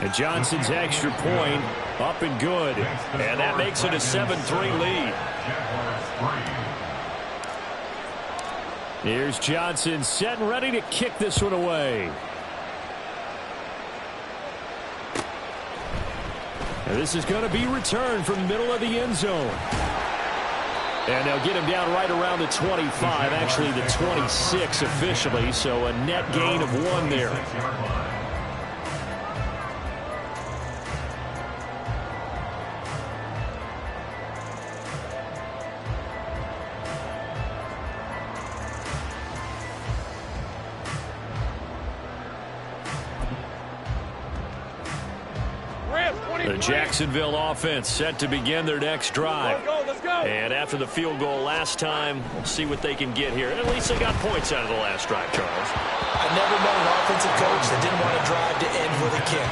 And Johnson's extra point up and good. And that makes it a 7-3 lead. Here's Johnson set and ready to kick this one away. And this is going to be returned from the middle of the end zone. And they'll get him down right around the 25, actually the 26 officially, so a net gain of 1 there. The Jacksonville offense set to begin their next drive. Let's go. And after the field goal last time, we'll see what they can get here. At least they got points out of the last drive, Charles. I never met an offensive coach that didn't want to drive to end with a kick.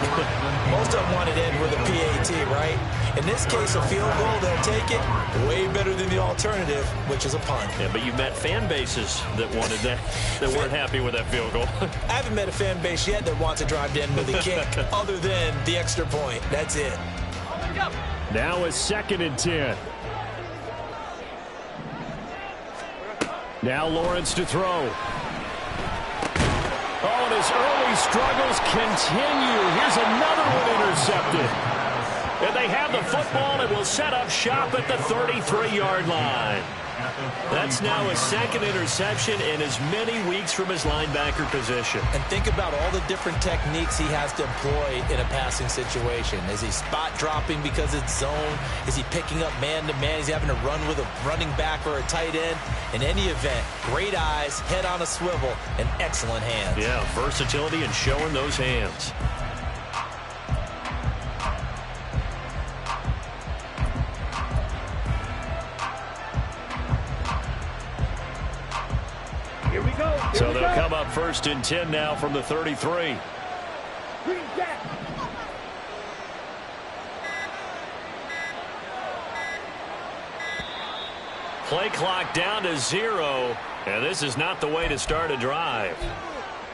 Most of them wanted to end with a PAT, right? In this case, a field goal, they'll take it. Way better than the alternative, which is a punt. Yeah, but you've met fan bases that wanted that weren't happy with that field goal. I haven't met a fan base yet that wants to drive to end with a kick other than the extra point. That's it. Now a 2nd and 10. Now Lawrence to throw. Oh, and his early struggles continue. Here's another one intercepted. And they have the football and will set up shop at the 33-yard line. That's now a 2nd interception in as many weeks from his linebacker position. And think about all the different techniques he has to employ in a passing situation. Is he spot dropping because it's zone? Is he picking up man-to-man? Is he having to run with a running back or a tight end? In any event, great eyes, head on a swivel, and excellent hands. Yeah, versatility and showing those hands. So they'll come up 1st and 10 now from the 33. Play clock down to 0, and this is not the way to start a drive.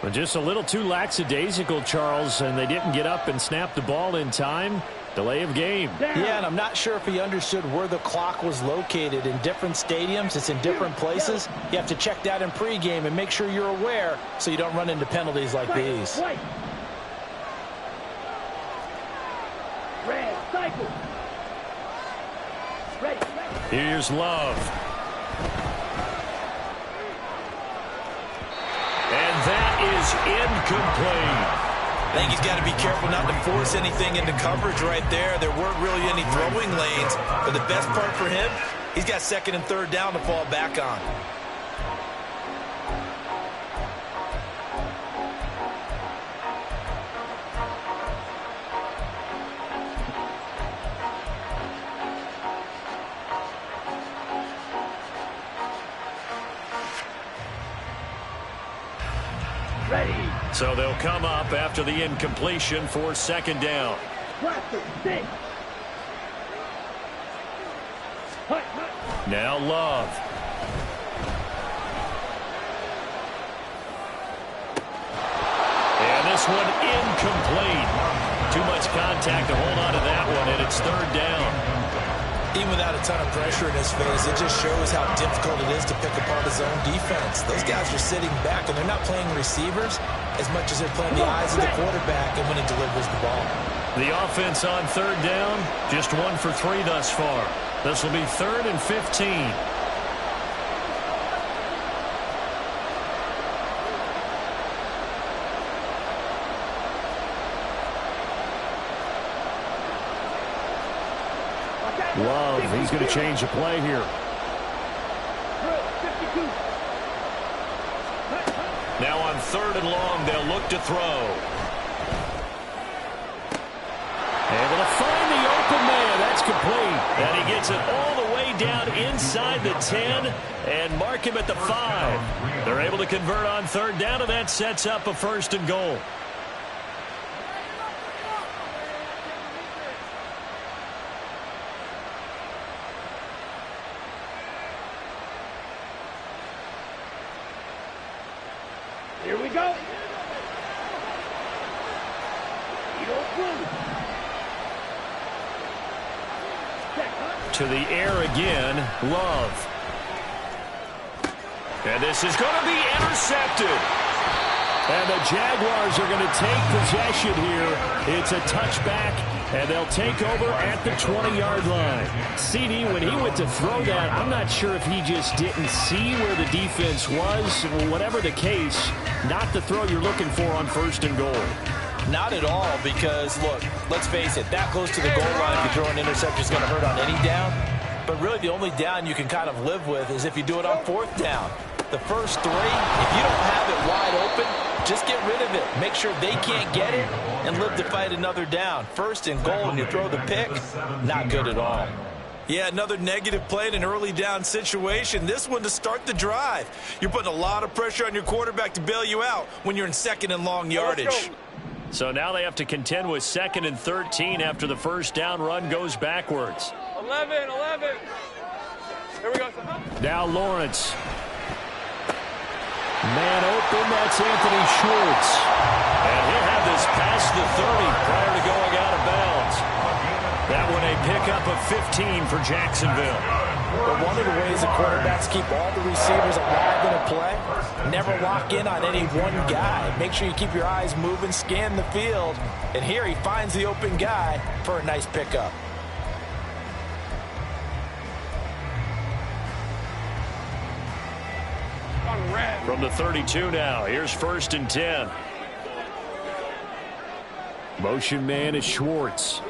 But just a little too lackadaisical, Charles, and they didn't get up and snap the ball in time. Delay of game. Yeah, and I'm not sure if he understood where the clock was located. In different stadiums, it's in different places. You have to check that in pregame and make sure you're aware so you don't run into penalties like these. Here's Love. And that is incomplete. I think he's got to be careful not to force anything into coverage right there. There weren't really any throwing lanes. But the best part for him, he's got 2nd and 3rd down to fall back on. So they'll come up after the incompletion for 2nd down. Now Love. And this one incomplete. Too much contact to hold on to that one, and it's 3rd down. Even without a ton of pressure in his face, it just shows how difficult it is to pick apart his own defense. Those guys are sitting back, and they're not playing receivers as much as they're playing the eyes of the quarterback and when he delivers the ball. The offense on 3rd down, just 1 for 3 thus far. This will be 3rd and 15. Love, he's going to change the play here. Now on 3rd and long, they'll look to throw. Able to find the open man. That's complete. And he gets it all the way down inside the 10 and mark him at the 5. They're able to convert on 3rd down, and that sets up a 1st and goal. Here we go. To the air again, Love. And this is going to be intercepted. And the Jaguars are going to take possession here. It's a touchback, and they'll take over at the 20-yard line. CD, when he went to throw that, I'm not sure if he just didn't see where the defense was. Whatever the case, not the throw you're looking for on 1st and goal. Not at all, because, look, let's face it, that close to the goal line, if you throw an interception, is going to hurt on any down. But really, the only down you can kind of live with is if you do it on 4th down. The first 3, if you don't have it wide open, just get rid of it. Make sure they can't get it and live to fight another down. 1st and goal, and you throw the pick, not good at all. Yeah, another negative play in an early down situation. This one to start the drive. You're putting a lot of pressure on your quarterback to bail you out when you're in 2nd and long yardage. So now they have to contend with 2nd and 13 after the first down run goes backwards. 11. Here we go. Now Lawrence. Man open, that's Anthony Schwartz. And he'll have this past the 30 prior to going out of bounds. That one a pickup of 15 for Jacksonville. But one of the ways the quarterbacks keep all the receivers alive in a play, never lock in on any one guy. Make sure you keep your eyes moving, scan the field. And here he finds the open guy for a nice pickup. From the 32 now, here's 1st and 10. Motion man is Schwartz.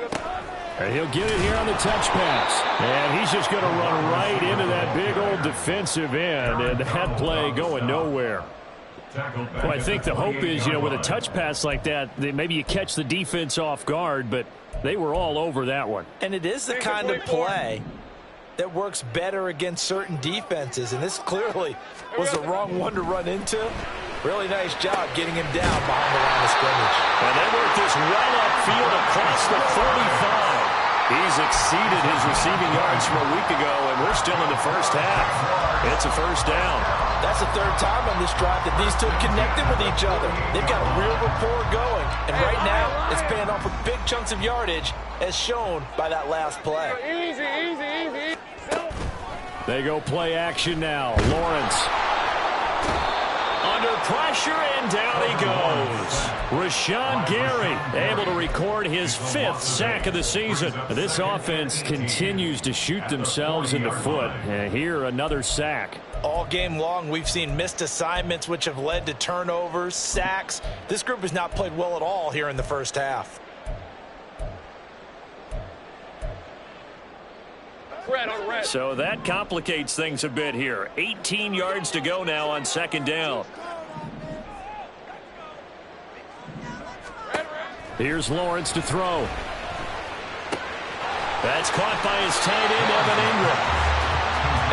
And he'll get it here on the touch pass. And he's just going to run right into that big old defensive end. And that play going nowhere. Well, I think the hope is, with a touch pass like that, maybe you catch the defense off guard, but they were all over that one. And it is the kind of play that works better against certain defenses, and this clearly was the wrong one to run into. Really nice job getting him down behind the line of scrimmage. And they work this well upfield across the 45. He's exceeded his receiving yards from a week ago, and we're still in the first half. It's a first down. That's the 3rd time on this drive that these two have connected with each other. They've got a real rapport going, and right now it's paying off with big chunks of yardage, as shown by that last play. Easy. They go play action now. Lawrence. Under pressure, and down he goes. Rashawn Gary able to record his 5th sack of the season. This offense continues to shoot themselves in the foot. And here, another sack. All game long, we've seen missed assignments, which have led to turnovers, sacks. This group has not played well at all here in the first half. So that complicates things a bit here. 18 yards to go now on 2nd down. Here's Lawrence to throw. That's caught by his tight end, Evan Ingram.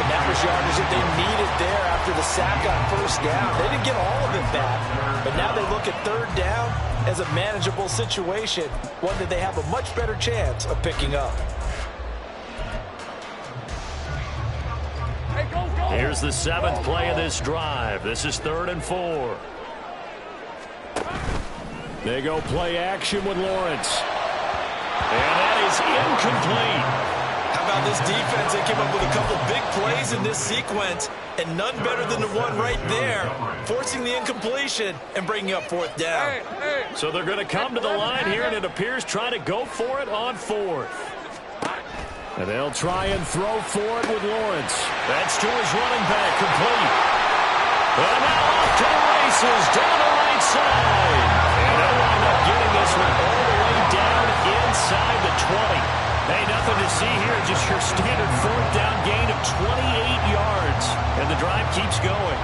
And that was yardage that they needed there after the sack on 1st down. They didn't get all of it back, but now they look at 3rd down as a manageable situation, one that they have a much better chance of picking up. Here's the 7th play of this drive. This is 3rd and 4. They go play action with Lawrence. And that is incomplete. How about this defense? They came up with a couple big plays in this sequence, and none better than the one right there, forcing the incompletion and bringing up 4th down. So they're going to come to the line here, and it appears trying to go for it on 4th. And they'll try and throw for it with Lawrence. That's to his running back, complete. And now off to the races, down the right side. And they'll wind up getting this one all the way down inside the 20. Hey, nothing to see here, just your standard 4th down gain of 28 yards. And the drive keeps going.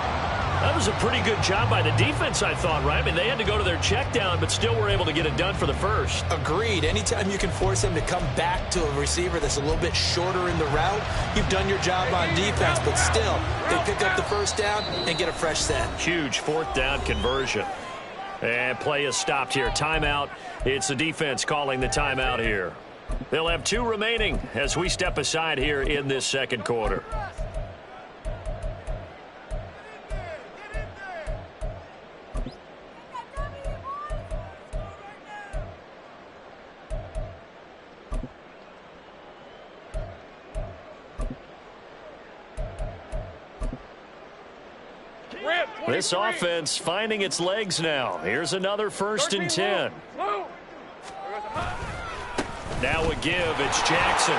That was a pretty good job by the defense, I thought, right? I mean, they had to go to their check down, but still were able to get it done for the first. Agreed. Anytime you can force them to come back to a receiver that's a little bit shorter in the route, you've done your job on defense, but still, they pick up the 1st down and get a fresh set. Huge 4th down conversion. And play is stopped here. Timeout. It's the defense calling the timeout here. They'll have 2 remaining as we step aside here in this 2nd quarter. This offense finding its legs now. Here's another 1st and 10. Now a give. It's Jackson.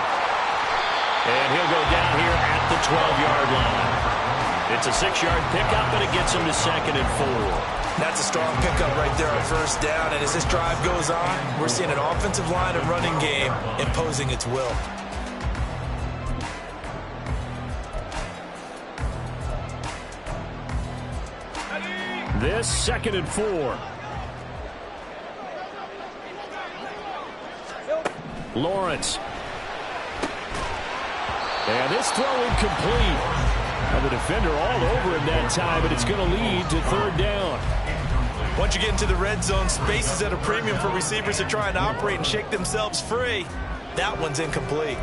And he'll go down here at the 12-yard line. It's a 6-yard pickup, and it gets him to 2nd and 4. That's a strong pickup right there on 1st down. And as this drive goes on, we're seeing an offensive line and running game imposing its will. This 2nd and 4. Lawrence. And this throw incomplete. And the defender all over him that time, and it's going to lead to 3rd down. Once you get into the red zone, space is at a premium for receivers to try and operate and shake themselves free. That one's incomplete.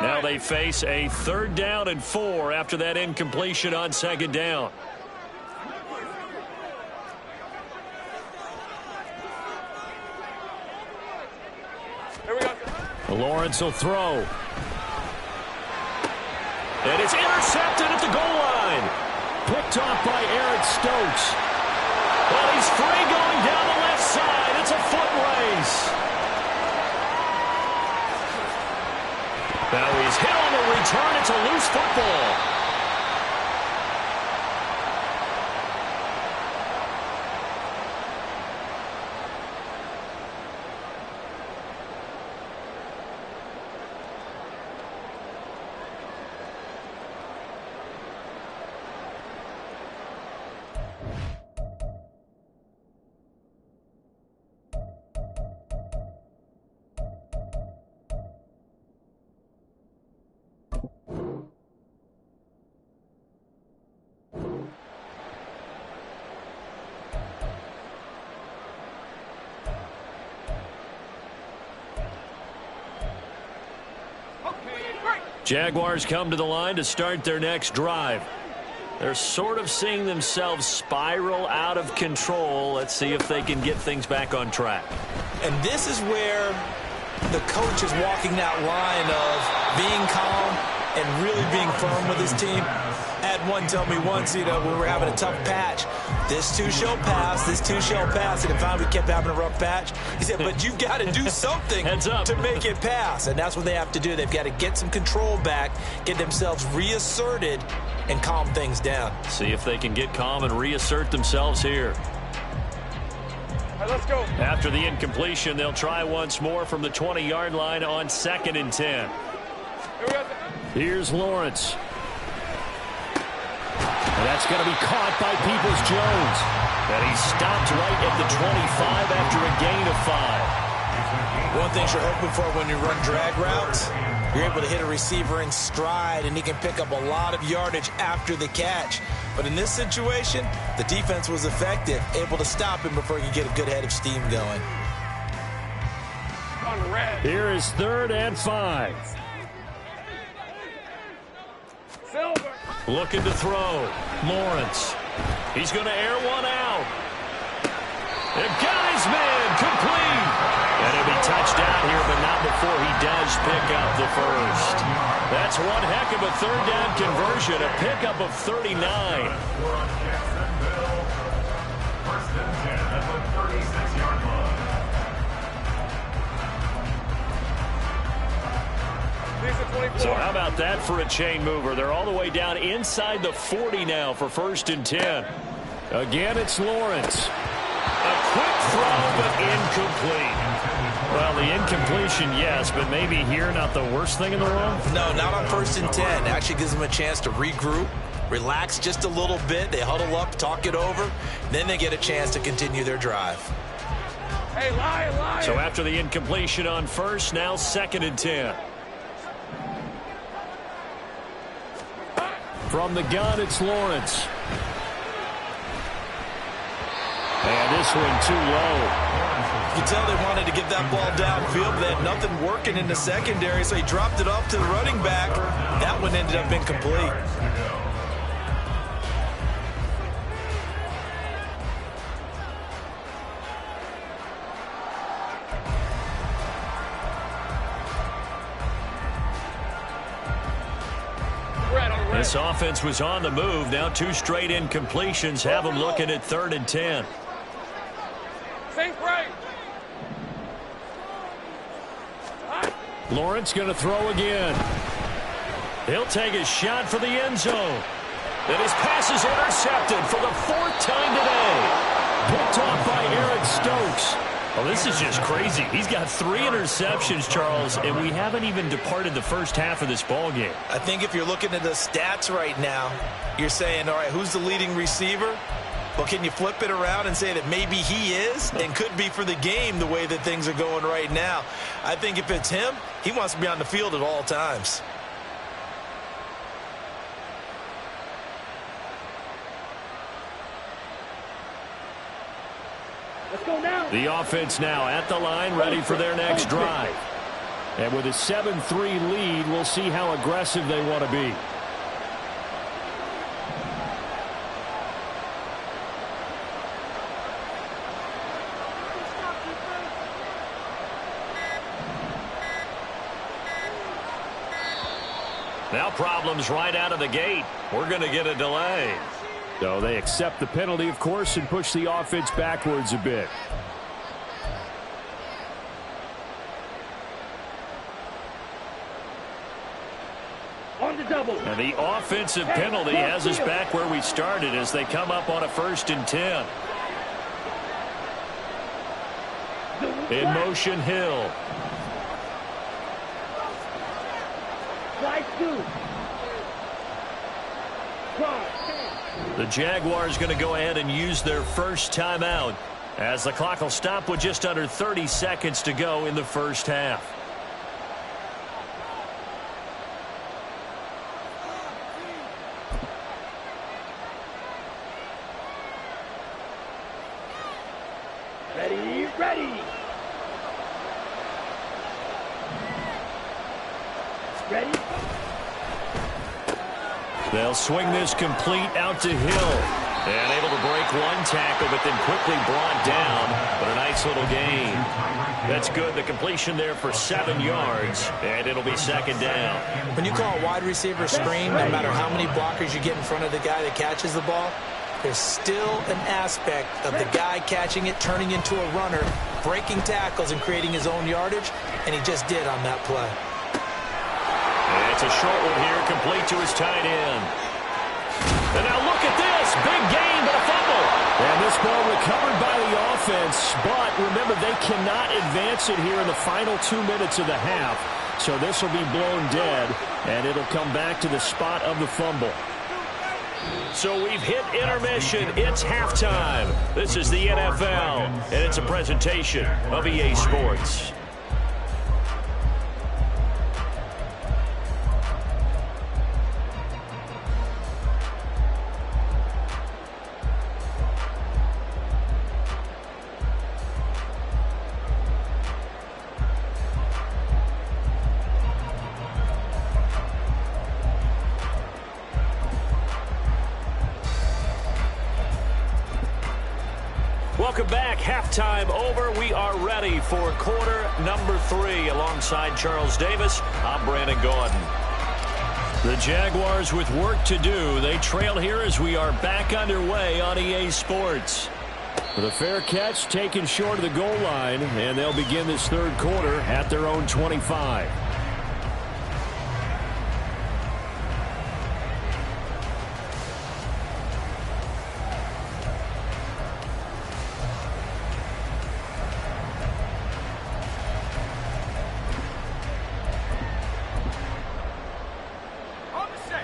Now they face a 3rd down and 4 after that incompletion on 2nd down. Here we go. Lawrence will throw. And it's intercepted at the goal line. Picked off by Eric Stokes. Well, he's free going down the left side. It's a foot race. Now he's hit on the return. It's a loose football. Jaguars come to the line to start their next drive. They're sort of seeing themselves spiral out of control. Let's see if they can get things back on track. And this is where the coach is walking that line of being calm and really being firm with his team. I had one tell me once, when we were having a tough patch, this too shall pass, this too shall pass, and finally we kept having a rough patch. He said, but you've got to do something to make it pass, and that's what they have to do. They've got to get some control back, get themselves reasserted, and calm things down. See if they can get calm and reassert themselves here. All right, let's go. After the incompletion, they'll try once more from the 20-yard line on 2nd and 10. Here we go. Here's Lawrence. And that's going to be caught by Peoples-Jones. And he stopped right at the 25 after a gain of 5. One thing you're hoping for when you run drag routes, you're able to hit a receiver in stride, and he can pick up a lot of yardage after the catch. But in this situation, the defense was effective, able to stop him before he could get a good head of steam going. Here is 3rd and 5. Silver. Looking to throw. Lawrence. He's going to air one out. And got his man complete. And he'll be touched down here, but not before he does pick up the first. That's one heck of a 3rd down conversion, a pickup of 39. So how about that for a chain mover? They're all the way down inside the 40 now for 1st and 10. Again, it's Lawrence. A quick throw, but incomplete. Well, the incompletion, yes, but maybe here not the worst thing in the world? No, not on 1st and 10. Actually gives them a chance to regroup, relax just a little bit. They huddle up, talk it over. Then they get a chance to continue their drive. Hey, lion. So after the incompletion on 1st, now 2nd and 10. From the gun, it's Lawrence. And this one too low. You can tell they wanted to get that ball downfield, but they had nothing working in the secondary, so he dropped it off to the running back. That one ended up incomplete. This offense was on the move. Now 2 straight incompletions have them looking at 3rd and 10. Think right. Lawrence going to throw again. He'll take a shot for the end zone. And his pass is intercepted for the 4th time today. Picked off by Eric Stokes. Well, this is just crazy. He's got 3 interceptions, Charles, and we haven't even departed the first half of this ball game. I think if you're looking at the stats right now, you're saying, all right, who's the leading receiver? Well, can you flip it around and say that maybe he is and could be for the game the way that things are going right now? I think if it's him, he wants to be on the field at all times. The offense now at the line, ready for their next drive. And with a 7-3 lead, we'll see how aggressive they want to be. Now problems right out of the gate. We're going to get a delay. So they accept the penalty, of course, and push the offense backwards a bit. On the double. And the offensive penalty has us back where we started as they come up on a 1st and 10. In motion, Hill. Slide 2. The Jaguars going to go ahead and use their first timeout as the clock will stop with just under 30 seconds to go in the first half. Ready, ready. Ready. They'll swing this complete out to Hill. And able to break 1 tackle, but then quickly brought down. But a nice little gain. That's good. The completion there for 7 yards. And it'll be 2nd down. When you call a wide receiver screen, no matter how many blockers you get in front of the guy that catches the ball, there's still an aspect of the guy catching it, turning into a runner, breaking tackles and creating his own yardage, and he just did on that play. And it's a short one here, complete to his tight end. And now look at this, big gain, but a fumble. And this ball recovered by the offense, but remember, they cannot advance it here in the final 2 minutes of the half. So this will be blown dead, and it'll come back to the spot of the fumble. So we've hit intermission. It's halftime. This is the NFL, and it's a presentation of EA Sports. Welcome back. Halftime over. We are ready for quarter number 3. Alongside Charles Davis, I'm Brandon Gordon. The Jaguars with work to do. They trail here as we are back underway on EA Sports. The fair catch taken short of the goal line, and they'll begin this 3rd quarter at their own 25.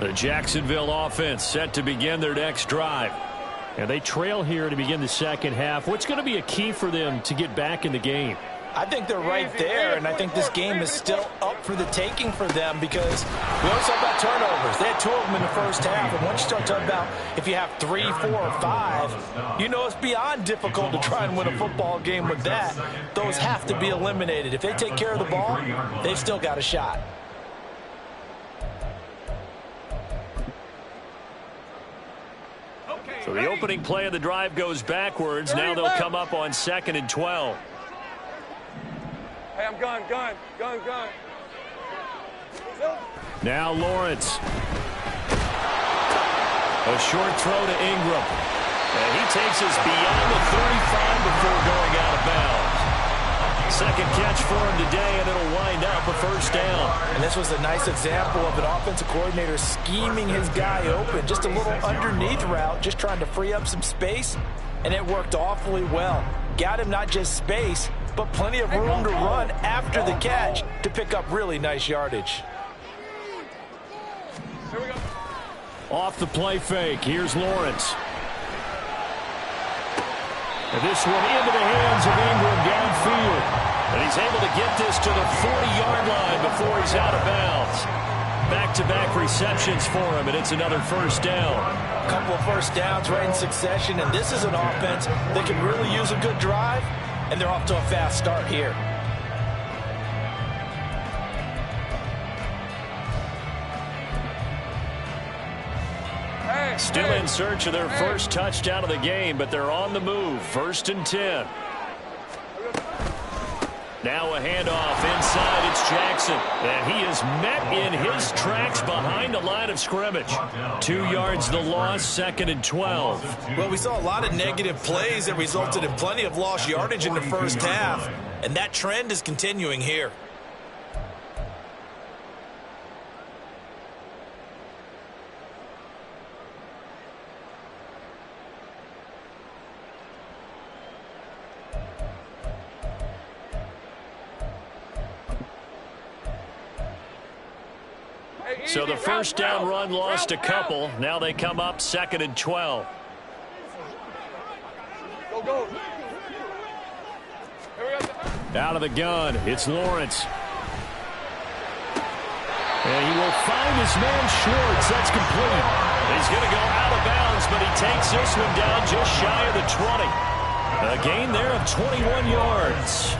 The Jacksonville offense set to begin their next drive. And they trail here to begin the 2nd half. What's going to be a key for them to get back in the game? I think they're right there, and I think this game is still up for the taking for them because we always talk about turnovers. They had 2 of them in the first half, and once you start talking about if you have 3, 4, or 5, you know it's beyond difficult to try and win a football game with that. Those have to be eliminated. If they take care of the ball, they've still got a shot. So the opening play of the drive goes backwards. Now they'll come up on 2nd and 12. Hey, I'm gun. Now Lawrence. A short throw to Ingram. And he takes us beyond the 35 before going out of bounds. Second catch for him today, and it'll wind up a first down. And this was a nice example of an offensive coordinator scheming his guy open. Just a little underneath route, just trying to free up some space, and it worked awfully well. Got him not just space, but plenty of room to run after the catch to pick up really nice yardage. Here we go. Off the play fake, here's Lawrence. And this one into the hands of Ingram downfield. And he's able to get this to the 40-yard line before he's out of bounds. Back-to-back receptions for him, and it's another first down. A couple of first downs right in succession, and this is an offense that can really use a good drive, and they're off to a fast start here. Still in search of their first touchdown of the game, but they're on the move. 1st and 10. Now a handoff inside. It's Jackson. And he is met in his tracks behind the line of scrimmage. 2 yards the loss, 2nd and 12. Well, we saw a lot of negative plays that resulted in plenty of lost yardage in the first half. And that trend is continuing here. So the first down run lost a couple. Now they come up 2nd and 12. Go. Here we go. Out of the gun, it's Lawrence. And he will find his man Schwartz. That's complete. He's going to go out of bounds, but he takes this one down just shy of the 20. A gain there of 21 yards.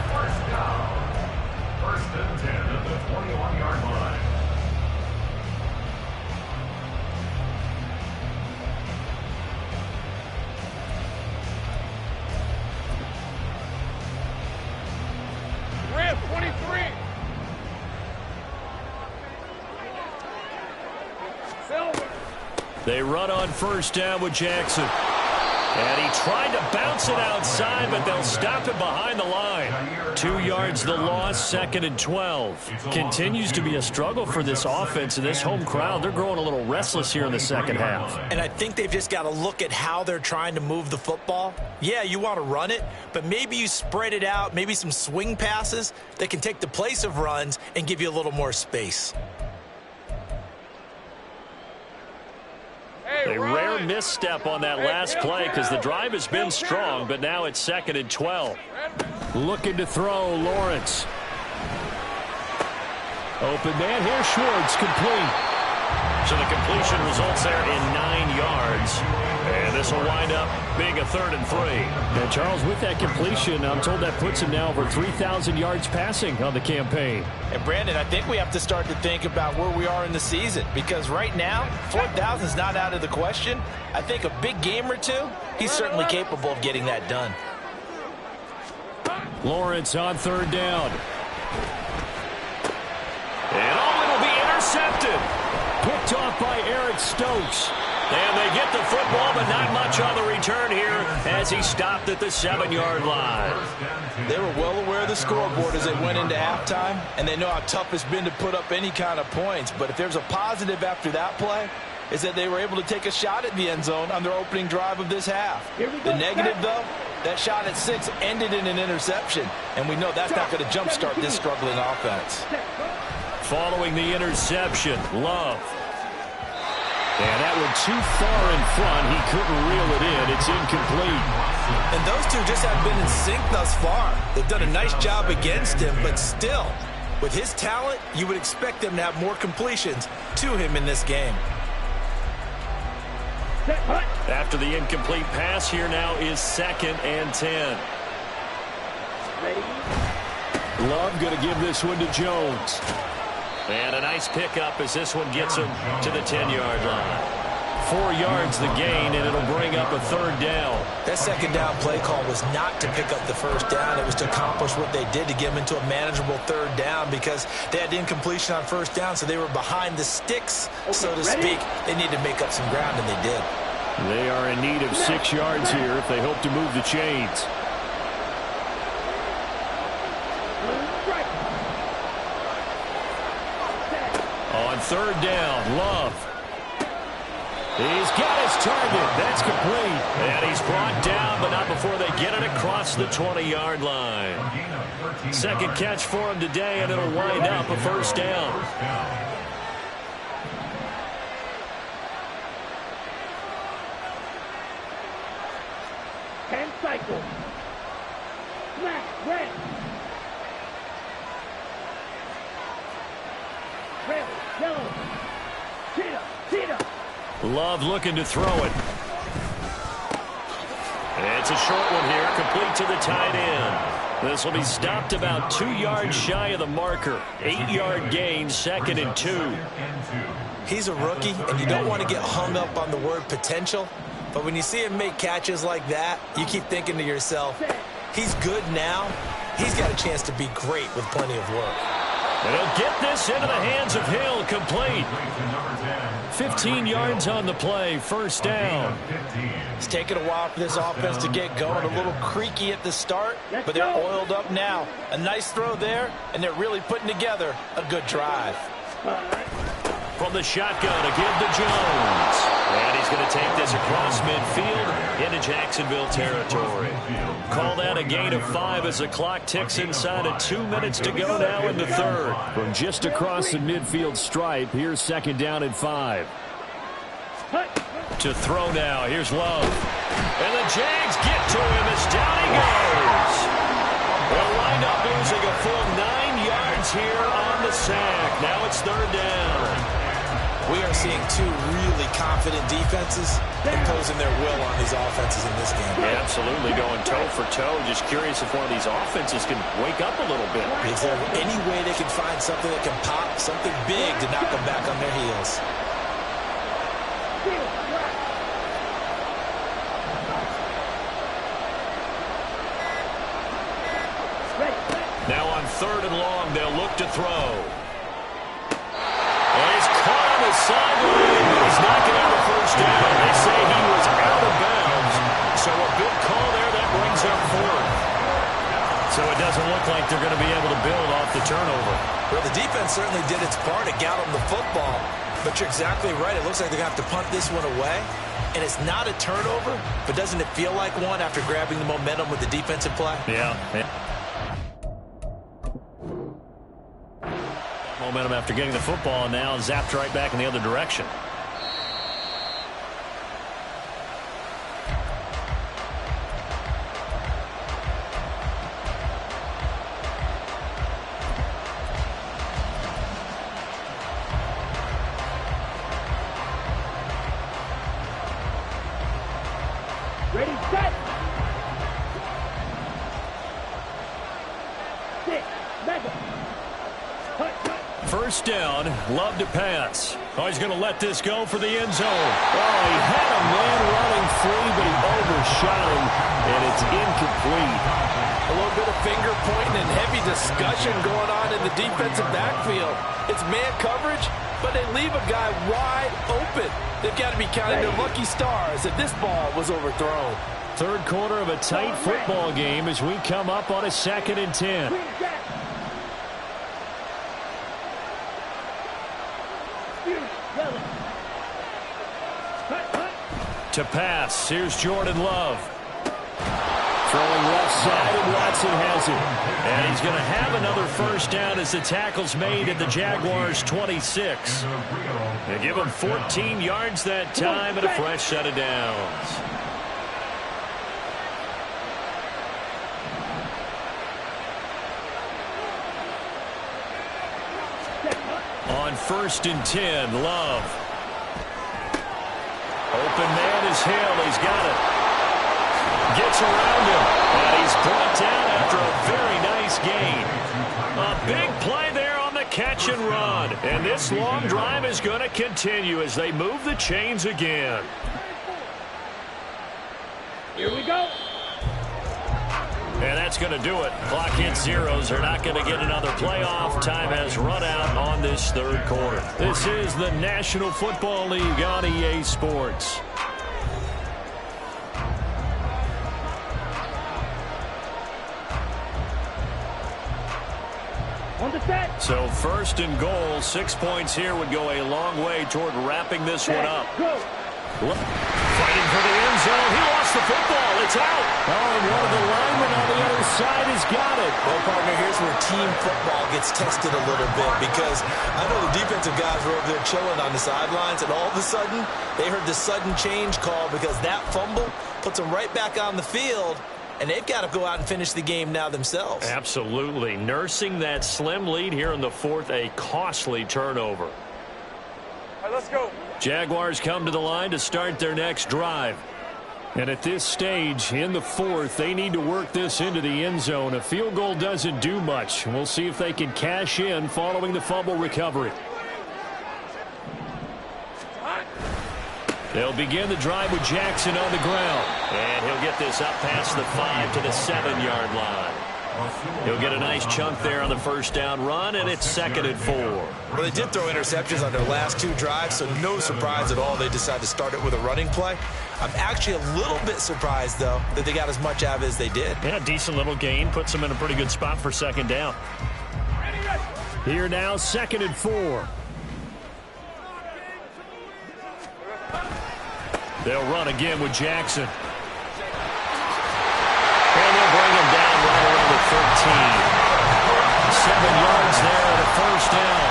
First and 10 at the 21-yard line. Red 23. Silver. They run on first down with Jackson. And he tried to bounce it outside, but they'll stop it behind the line. 2 yards the loss, 2nd and 12. Continues to be a struggle for this offense and this home crowd. They're growing a little restless here in the second half. And I think they've just got to look at how they're trying to move the football. Yeah, you want to run it, but maybe you spread it out, maybe some swing passes that can take the place of runs and give you a little more space. A rare misstep on that last play because the drive has been strong, but now it's 2nd and 12. Looking to throw, Lawrence. Open man here, Schwartz, complete. So the completion results there in 9 yards. And this will wind up being a 3rd and 3. And Charles, with that completion, I'm told that puts him now over 3,000 yards passing on the campaign. And Brandon, I think we have to start to think about where we are in the season, because right now 4,000 is not out of the question. I think a big game or two, he's certainly capable of getting that done. Lawrence on 3rd down. And it'll be intercepted. Picked off by Eric Stokes. And they get the football, but not much on the return here as he stopped at the 7-yard line. They were well aware of the scoreboard as they went into halftime, and they know how tough it's been to put up any kind of points. But if there's a positive after that play, is that they were able to take a shot at the end zone on their opening drive of this half. The negative, though, that shot at 6 ended in an interception, and we know that's not going to jumpstart this struggling offense. Following the interception, Love. And that one too far in front. He couldn't reel it in. It's incomplete. And those two just haven't been in sync thus far. They've done a nice job against him, but still, with his talent, you would expect them to have more completions to him in this game. After the incomplete pass, here now is 2nd and 10. Love going to give this one to Jones. And a nice pickup as this one gets him to the 10-yard line. 4 yards the gain, and it'll bring up a 3rd down. That 2nd down play call was not to pick up the 1st down. It was to accomplish what they did, to get them into a manageable 3rd down, because they had incompletion on 1st down, so they were behind the sticks, so to speak. They needed to make up some ground, and they did. They are in need of 6 yards here if they hope to move the chains. On 3rd down, Love. He's got his target. That's complete. And he's brought down, but not before they get it across the 20-yard line. 2nd catch for him today, and it'll wind up a 1st down. Cycle. Smash, red. Red, yellow. Cheetah. Love looking to throw it. It's a short one here, complete to the tight end. This will be stopped about 2 yards shy of the marker. 8-yard gain, 2nd and 2. He's a rookie, and you don't want to get hung up on the word potential. But when you see him make catches like that, you keep thinking to yourself, he's good now. He's got a chance to be great with plenty of work. And he'll get this into the hands of Hill, complete. 15 yards on the play, 1st down. It's taken a while for this offense to get going. A little creaky at the start, but they're oiled up now. A nice throw there, and they're really putting together a good drive. From the shotgun, a give to Jones. And he's going to take this across midfield into Jacksonville territory. Call that a gain of 5 as the clock ticks inside of 2 minutes to go now in the 3rd. From just across the midfield stripe, here's 2nd down and 5. To throw now, here's Love. And the Jags get to him as down he goes. They'll wind up losing a full 9 yards here on the sack. Now it's 3rd down. We are seeing 2 really confident defenses imposing their will on these offenses in this game. Yeah, absolutely, going toe for toe. Just curious if one of these offenses can wake up a little bit. Is there any way they can find something that can pop, something big to knock them back on their heels? Now on 3rd and long, they'll look to throw. And he's caught on the sideline, but he's not going to have a 1st down. They say he was out of bounds. So a good call there. That brings up 4th. So it doesn't look like they're going to be able to build off the turnover. Well, the defense certainly did its part to get them the football. But you're exactly right. It looks like they're going to have to punt this one away. And it's not a turnover, but doesn't it feel like one after grabbing the momentum with the defensive play? Yeah. Momentum after getting the football, and now zapped right back in the other direction. Ready, set. 6, mega. 1st down, Love to pass. Oh, he's going to let this go for the end zone. Oh, he had a man running free, but he overshot him, and it's incomplete. A little bit of finger pointing and heavy discussion going on in the defensive backfield. It's man coverage, but they leave a guy wide open. They've got to be counting their lucky stars that this ball was overthrown. 3rd quarter of a tight football game as we come up on a 2nd and 10. To pass, here's Jordan Love. Throwing left side, and Watson has it. And he's going to have another 1st down as the tackle's made at the Jaguars' 26. They give him 14 yards that time and a fresh set of downs. On 1st and 10, Love. Open man is Hill. He's got it. Gets around him. And he's brought down after a very nice gain. A big play there on the catch and run. And this long drive is going to continue as they move the chains again. Here we go. And that's going to do it. Clock hits zeros. They're not going to get another playoff. Time has run out on this third quarter. This is the National Football League on EA Sports. On the set. So first and goal, 6 points here would go a long way toward wrapping this one up. Go. Fighting for the end zone. He lost the football. It's out. Oh, and one of the linemen on the other side has got it. Well, partner, here's where team football gets tested a little bit, because I know the defensive guys were over there chilling on the sidelines, and all of a sudden, they heard the sudden change call because that fumble puts them right back on the field, and they've got to go out and finish the game now themselves. Absolutely. Nursing that slim lead here in the fourth, a costly turnover. All right, let's go. Jaguars come to the line to start their next drive. And at this stage, in the fourth, they need to work this into the end zone. A field goal doesn't do much. We'll see if they can cash in following the fumble recovery. They'll begin the drive with Jackson on the ground. And he'll get this up past the 5 to the 7-yard line. He'll get a nice chunk there on the first down run, and it's 2nd and 4. Well, they did throw interceptions on their last 2 drives, so no surprise at all they decided to start it with a running play. I'm actually a little bit surprised, though, that they got as much out of it as they did. Yeah, decent little gain. Puts them in a pretty good spot for 2nd down. Here now, 2nd and 4. They'll run again with Jackson. And they'll bring him down right around the 13. 7 yards there and a first down.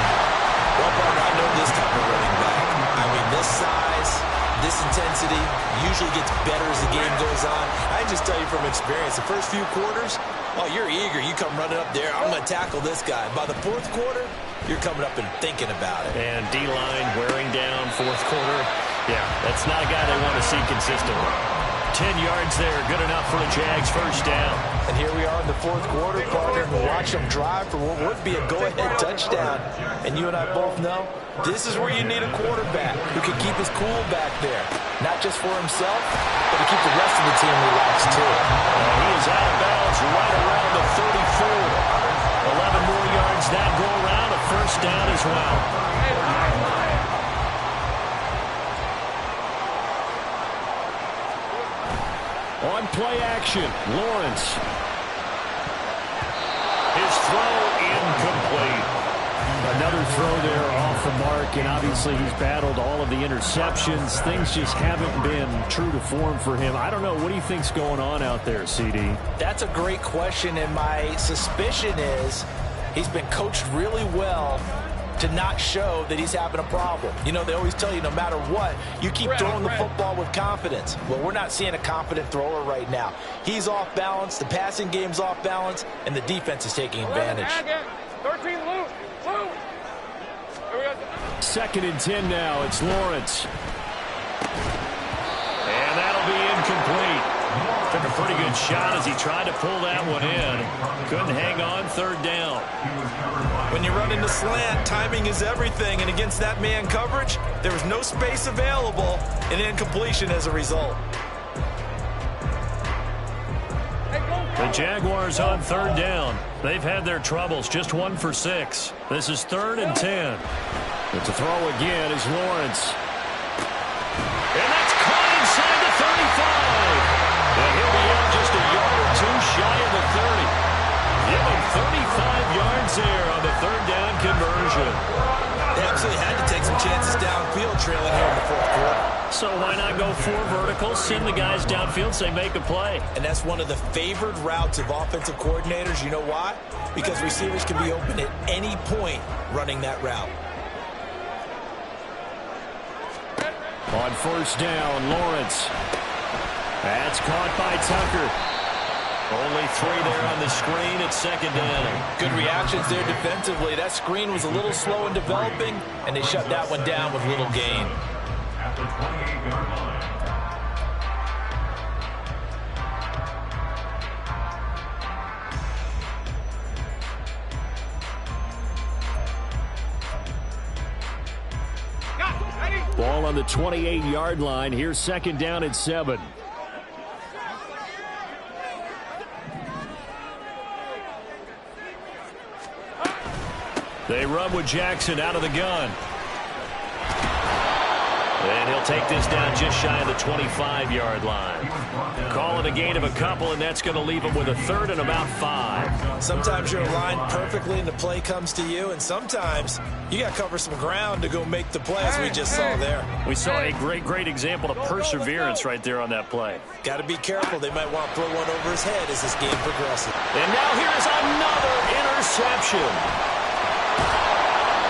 Well, partner, I know this type of running back. I mean, this size, this intensity usually gets better as the game goes on. I can just tell you from experience, the first few quarters, oh, you're eager. You come running up there, I'm going to tackle this guy. By the 4th quarter, you're coming up and thinking about it. And D-line wearing down 4th quarter. Yeah, that's not a guy they want to see consistently. 10 yards there, good enough for a Jags first down. And here we are in the 4th quarter, partner, and watch them drive for what would be a go-ahead touchdown. And you and I both know this is where you need a quarterback who can keep his cool back there. Not just for himself, but to keep the rest of the team relaxed, too. He is out of bounds right around the 34. 11 more yards that go around, a first down as well. On play action, Lawrence. His throw incomplete. Another throw there off the mark, and obviously he's battled all of the interceptions. Things just haven't been true to form for him. I don't know. What do you think's going on out there, CD? That's a great question, and my suspicion is he's been coached really well to not show that he's having a problem. You know, they always tell you no matter what, you keep throwing the football with confidence. Well, we're not seeing a confident thrower right now. He's off balance, the passing game's off balance, and the defense is taking advantage. 13, Luke. 2nd and 10 now. It's Lawrence. And that'll be incomplete. Took a pretty good shot as he tried to pull that one in. Couldn't hang on, 3rd down. When you run into slant, timing is everything, and against that man coverage, there was no space available, and incompletion as a result. The Jaguars on 3rd down. They've had their troubles, just 1 for 6. This is 3rd and 10. But to throw again is Lawrence. And that's caught inside the 35. And he'll be out just a yard or 2 shy of the 30. Give him 35 yards there on the 3rd down conversion. They absolutely had to take some chances downfield trailing here in the 4th quarter. So why not go 4 verticals, send the guys downfield, say make a play. And that's one of the favored routes of offensive coordinators. You know why? Because receivers can be open at any point running that route. On 1st down, Lawrence. That's caught by Tucker. Only 3 there on the screen at 2nd down. Good reactions there defensively. That screen was a little slow in developing, and they shut that one down with little gain. At the 28-yard line. ball on the 28-yard line. Here's second down at 7. They run with Jackson out of the gun. And he'll take this down just shy of the 25-yard line. Call it a gain of a couple, and that's going to leave him with a third and about 5. Sometimes you're aligned perfectly and the play comes to you, and sometimes you got to cover some ground to go make the play, as we just saw there. We saw a great example of perseverance right there on that play. Got to be careful. They might want to throw one over his head as this game progresses. And now here's another interception.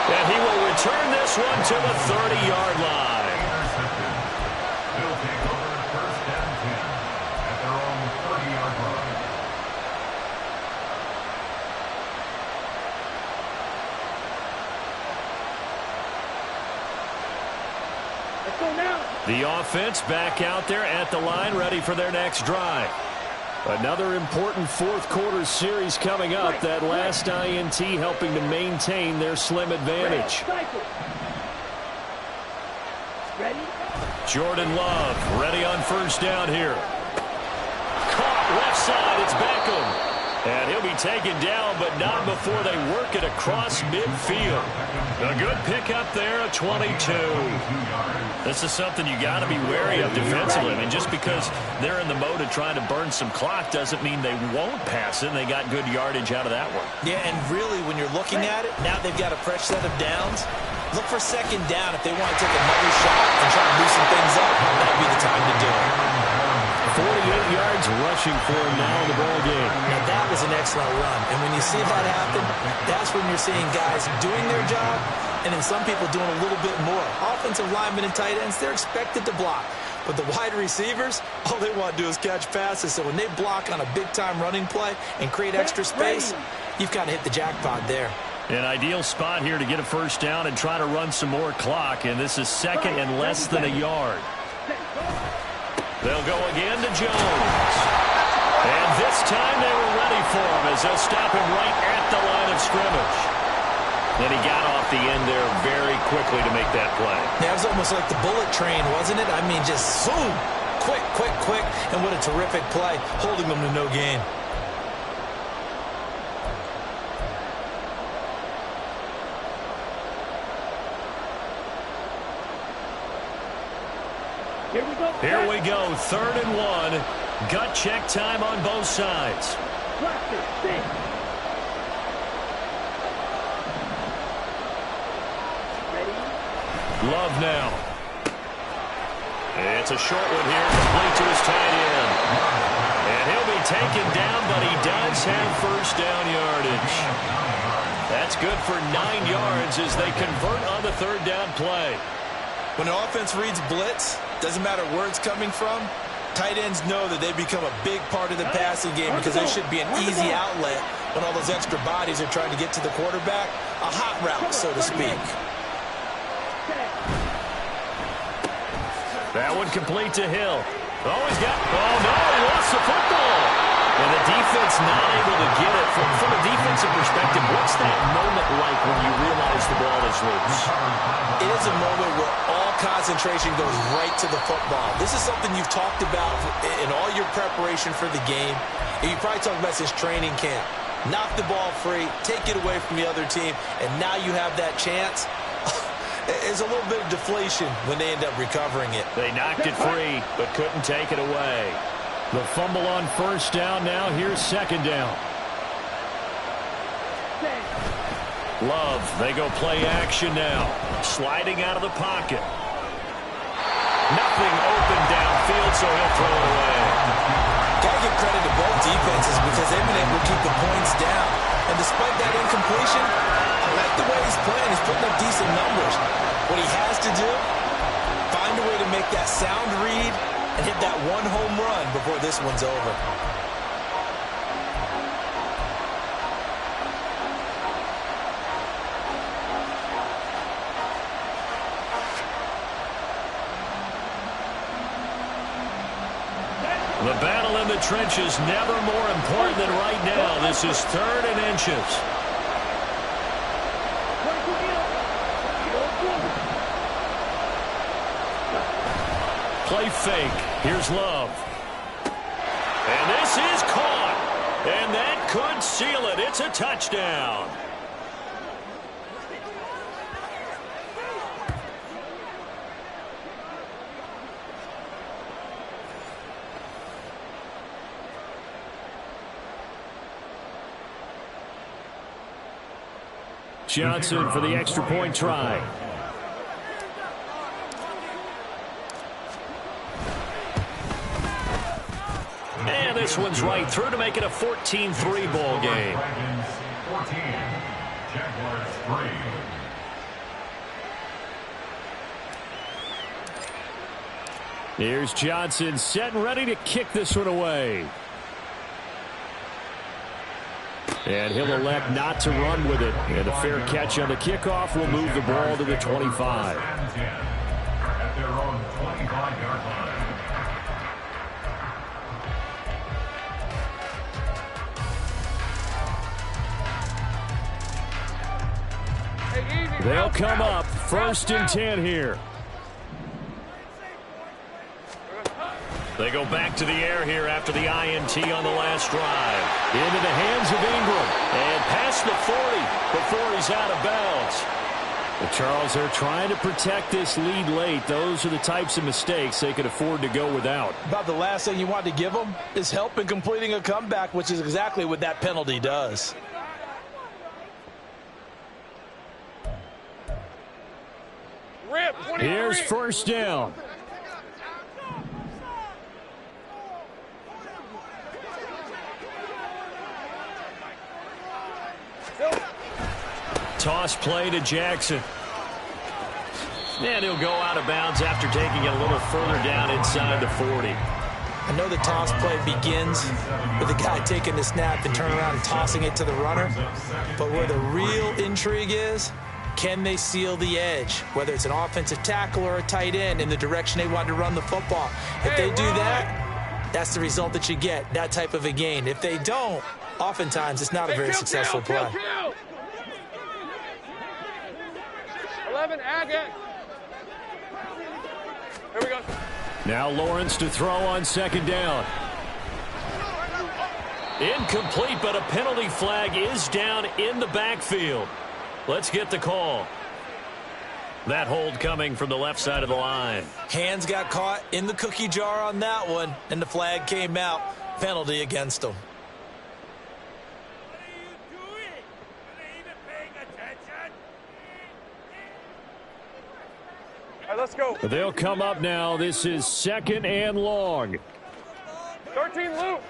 And he will return this one to the 30-yard line. They'll take over first and 10 at their own 30-yard line. Let's go now. The offense back out there at the line, ready for their next drive. Another important fourth-quarter series coming up. That last INT helping to maintain their slim advantage. Ready? Jordan Love ready on first down here. Caught left side. It's Beckham. And he'll be taken down, but not before they work it across midfield. A good pickup there, a 22. This is something you got to be wary of defensively. I mean, just because they're in the mode of trying to burn some clock doesn't mean they won't pass it, and they got good yardage out of that one. Yeah, and really, when you're looking at it, now they've got a fresh set of downs. Look for second down if they want to take another shot and try to loosen things up. That'd be the time to do it. 48 yards rushing for him now in the ball game. Now, that was an excellent run. And when you see that happen, that's when you're seeing guys doing their job and then some people doing a little bit more. Offensive linemen and tight ends, they're expected to block. But the wide receivers, all they want to do is catch passes. So when they block on a big-time running play and create extra space, you've got to hit the jackpot there. An ideal spot here to get a first down and try to run some more clock. And this is second and less than a yard. They'll go again to Jones. And this time they were ready for him as they'll stop him right at the line of scrimmage. Then he got off the end there very quickly to make that play. That was almost like the bullet train, wasn't it? I mean, just zoom, quick. And what a terrific play, holding them to no gain. Here we go, 3rd and 1. Gut check time on both sides. Love now. It's a short one here, complete to his tight end. And he'll be taken down, but he does have first down yardage. That's good for 9 yards as they convert on the 3rd down play. When an offense reads blitz, doesn't matter where it's coming from, tight ends know that they become a big part of the passing game because there should be an easy outlet when all those extra bodies are trying to get to the quarterback. A hot route, so to speak. That one complete to Hill. Oh, he's got... Oh, no, he lost the football. And the defense not able to get it. From a defensive perspective, what's that moment like when you realize the ball is loose? It is a moment where all concentration goes right to the football. This is something you've talked about in all your preparation for the game. And you probably talked about since training camp. Knock the ball free, take it away from the other team, and now you have that chance. It's a little bit of deflation when they end up recovering it. They knocked it free, but couldn't take it away. The fumble on first down now. Here's second down. Love, they go play action now. Sliding out of the pocket. Nothing open downfield, so he'll throw it away. Got to give credit to both defenses because they've been able to keep the points down. And despite that incompletion, I like the way he's playing. He's putting up decent numbers. What he has to do, find a way to make that sound read and hit that one home run before this one's over. The battle in the trenches never more important than right now. This is 3rd and inches. play fake. Here's Love. And this is caught. And that could seal it. It's a touchdown. Johnson for the extra point try. And this one's right through to make it a 14-3 ball game. 14, Jaguars 3. Here's Johnson set and ready to kick this one away. And he'll elect not to run with it. And a fair catch on the kickoff will move the ball to the 25. At their own 25-yard line. They'll come up 1st and 10 here. They go back to the air here after the INT on the last drive. Into the hands of Ingram. And past the 40 before he's out of bounds. But Charles, they're trying to protect this lead late. Those are the types of mistakes they could afford to go without. About the last thing you want to give them is help in completing a comeback, which is exactly what that penalty does. Here's 1st down. Toss play to Jackson. And he'll go out of bounds after taking it a little further down inside the 40. I know the toss play begins with the guy taking the snap and turning around and tossing it to the runner. But where the real intrigue is, can they seal the edge, whether it's an offensive tackle or a tight end in the direction they want to run the football? If they do that, that's the result that you get, that type of a gain. If they don't, oftentimes it's not a very successful play. 11, Agate. Here we go. Now Lawrence to throw on 2nd down. Incomplete, but a penalty flag is down in the backfield. Let's get the call. That hold coming from the left side of the line. Hands got caught in the cookie jar on that one, and the flag came out. Penalty against them. All right, let's go. They'll come up now. This is 2nd and long. 13 loop.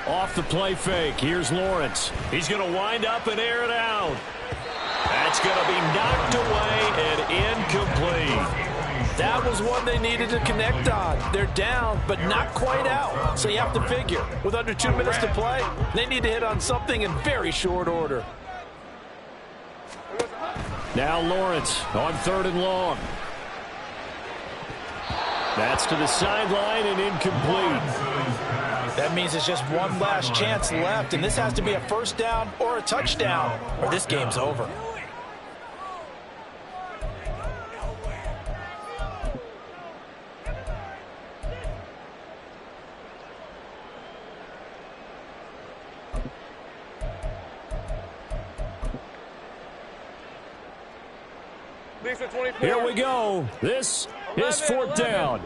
Off the play fake. Here's Lawrence. He's going to wind up and air it out. That's going to be knocked away and incomplete. That was one they needed to connect on. They're down, but not quite out. So you have to figure, with under 2 minutes to play, they need to hit on something in very short order. Now Lawrence on 3rd and long. That's to the sideline and incomplete. That means it's just one last chance left, and this has to be a 1st down or a touchdown, or this game's over. Here we go. This is 4th down.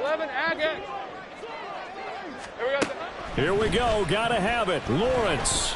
11, Agate. Here we go. Gotta have it. Lawrence.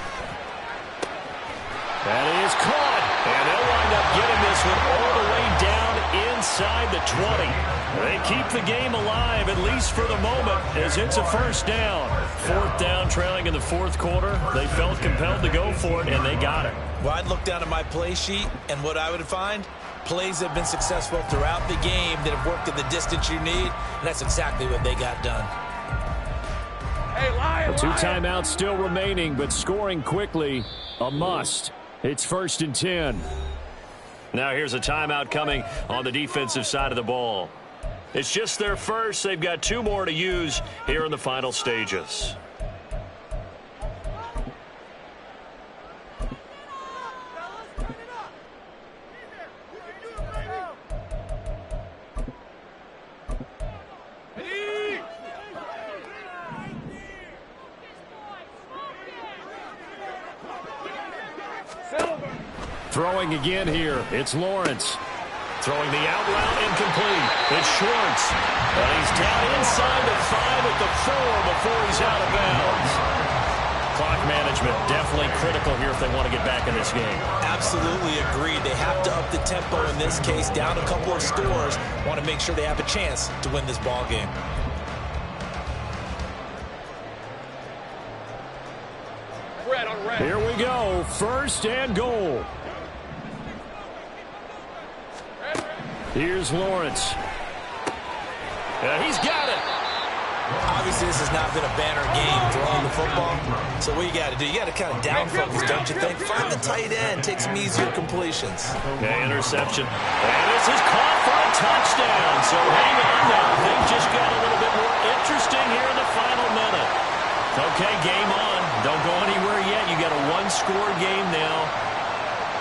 That is caught. And they'll wind up getting this one all the way down inside the 20. They keep the game alive, at least for the moment, as it's a 1st down. 4th down, trailing in the 4th quarter. They felt compelled to go for it, and they got it. Well, I'd look down at my play sheet, and what I would find, plays have been successful throughout the game that have worked at the distance you need, and that's exactly what they got done. Hey, Lion, 2 timeouts still remaining, but scoring quickly, a must. It's 1st and 10. Now here's a timeout coming on the defensive side of the ball. It's just their first. They've got 2 more to use here in the final stages. Throwing again here. It's Lawrence. Throwing the out route incomplete. It's Schwartz. And he's down inside the 5 at the 4 before he's out of bounds. Clock management definitely critical here if they want to get back in this game. Absolutely agreed. They have to up the tempo in this case. Down a couple of scores. Want to make sure they have a chance to win this ball game. Red on red. Here we go. First and goal. Here's Lawrence. He's got it. Obviously, this has not been a banner game throwing the football. So what you got to do, you got to kind of down focus, don't you think? Find the tight end, take some easier completions. Okay, interception. And this is caught for a touchdown. So hang on now. Things just got a little bit more interesting here in the final minute. Okay, game on. Don't go anywhere yet. You got a one-score game now.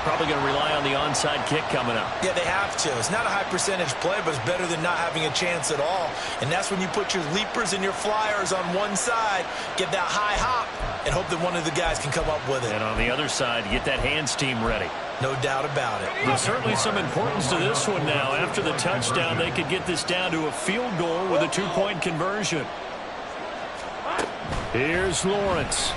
Probably going to rely on the onside kick coming up. Yeah, they have to. It's not a high percentage play, but it's better than not having a chance at all. And that's when you put your leapers and your flyers on one side, get that high hop, and hope that one of the guys can come up with it. And on the other side, get that hands team ready. No doubt about it. There's certainly some importance to this one now. After the touchdown, they could get this down to a field goal with a two-point conversion. Here's Lawrence.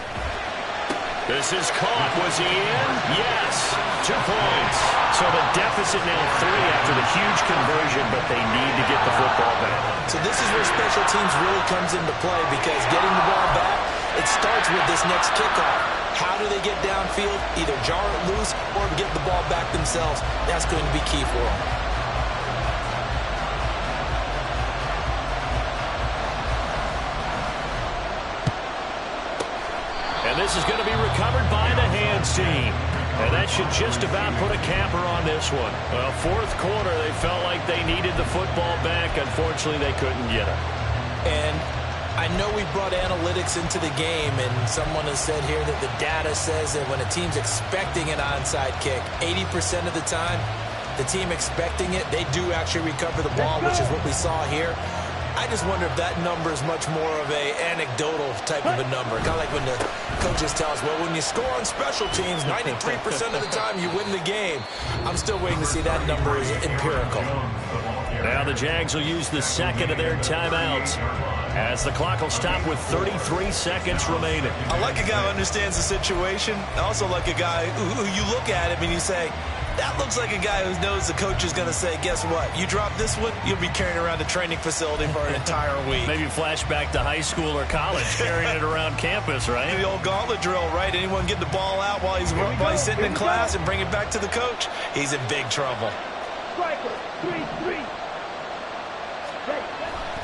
This is caught. Was he in? Yes. 2 points. So the deficit now 3 after the huge conversion, but they need to get the football back. So this is where special teams really comes into play, because getting the ball back, it starts with this next kickoff. How do they get downfield? Either jar it loose or get the ball back themselves. That's going to be key for them. And this is going to be recovered by the hands team. And that should just about put a capper on this one. Well, fourth quarter, they felt like they needed the football back. Unfortunately, they couldn't get it. And I know we brought analytics into the game, and someone has said here that the data says that when a team's expecting an onside kick, 80% of the time, the team expecting it, they do actually recover the ball, which is what we saw here. I just wonder if that number is much more of a anecdotal type of a number. Kind of like when the coaches tell us, well, when you score on special teams, 93% of the time you win the game. I'm still waiting to see that number is empirical. Now the Jags will use the second of their timeouts as the clock will stop with 33 seconds remaining. I like a guy who understands the situation. I also like a guy who you look at him and you say, that looks like a guy who knows the coach is going to say, guess what? You drop this one, you'll be carrying around a training facility for an entire week. Maybe flashback to high school or college, carrying it around campus, right? The old gauntlet drill, right? Anyone get the ball out while he's sitting in class and bring it back to the coach? He's in big trouble. Striker, 3-3.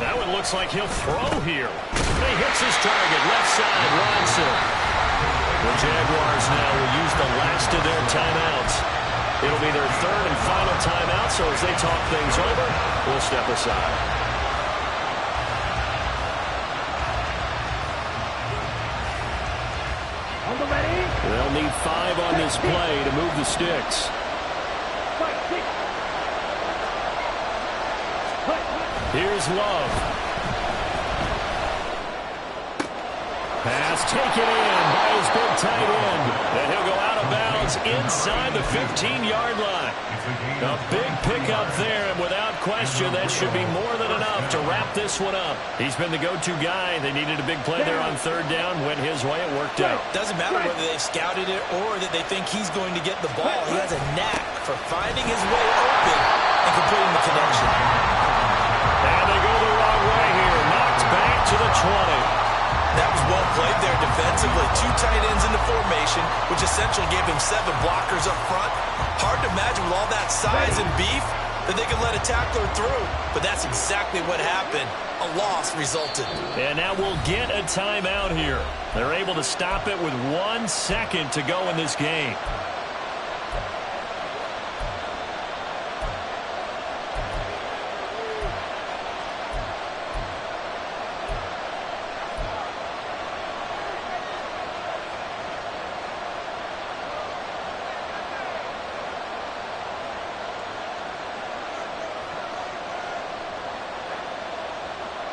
That one looks like he'll throw here. He hits his target, left side, Ronson. The Jaguars now will use the last of their timeouts. It'll be their third and final timeout, so as they talk things over, we'll step aside. On the ready. They'll need 5 on this play to move the sticks. Here's Love. Pass taken in by his big tight end. And he'll go out of bounds inside the 15-yard line. A big pickup there, and without question, that should be more than enough to wrap this one up. He's been the go-to guy. They needed a big play there on third down. Went his way. It worked out. Doesn't matter whether they've scouted it or that they think he's going to get the ball. He has a knack for finding his way open and completing the connection. And they go the wrong way here. Knocked back to the 20. That was well played there defensively. 2 tight ends into formation, which essentially gave him 7 blockers up front. Hard to imagine with all that size and beef that they could let a tackler through. But that's exactly what happened. A loss resulted. And now we'll get a timeout here. They're able to stop it with 1 second to go in this game.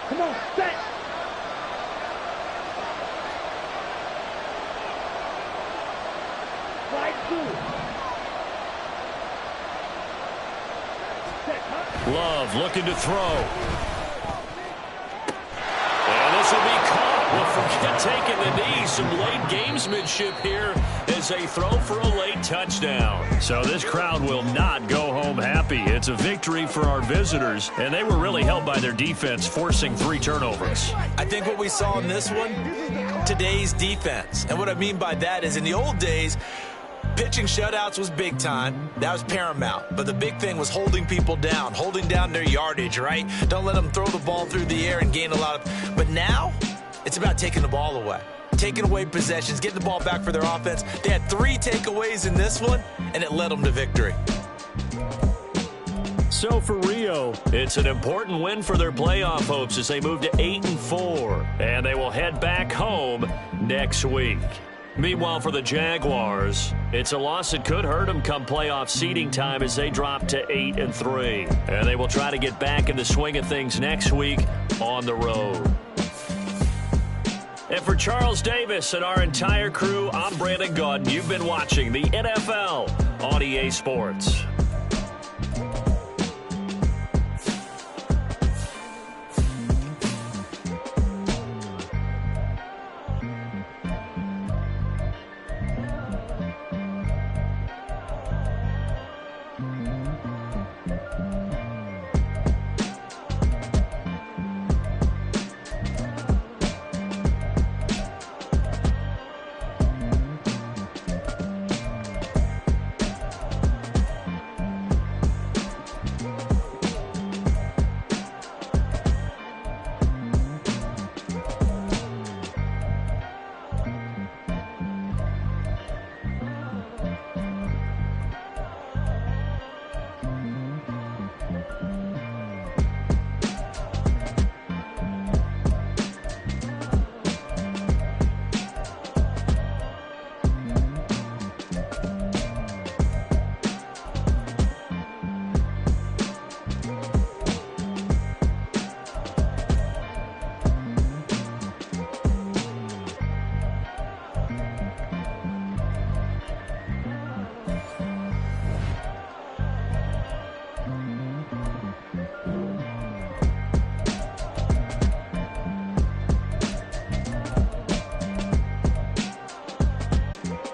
Come on, set. Slide 2. have, looking to throw. And this will be caught. Well, forget taking the knee. Some late gamesmanship here as they throw for a late touchdown. So this crowd will not go home happy. It's a victory for our visitors, and they were really helped by their defense, forcing 3 turnovers. I think what we saw in this one, today's defense. And what I mean by that is in the old days, pitching shutouts was big time. That was paramount. But the big thing was holding people down, holding down their yardage, right? Don't let them throw the ball through the air and gain a lot of... But now, it's about taking the ball away. Taking away possessions, getting the ball back for their offense. They had 3 takeaways in this one, and it led them to victory. So for Rio, it's an important win for their playoff hopes as they move to 8-4. And they will head back home next week. Meanwhile, for the Jaguars, it's a loss that could hurt them come playoff seeding time as they drop to 8-3. And they will try to get back in the swing of things next week on the road. And for Charles Davis and our entire crew, I'm Brandon Gaudin. You've been watching the NFL on EA Sports.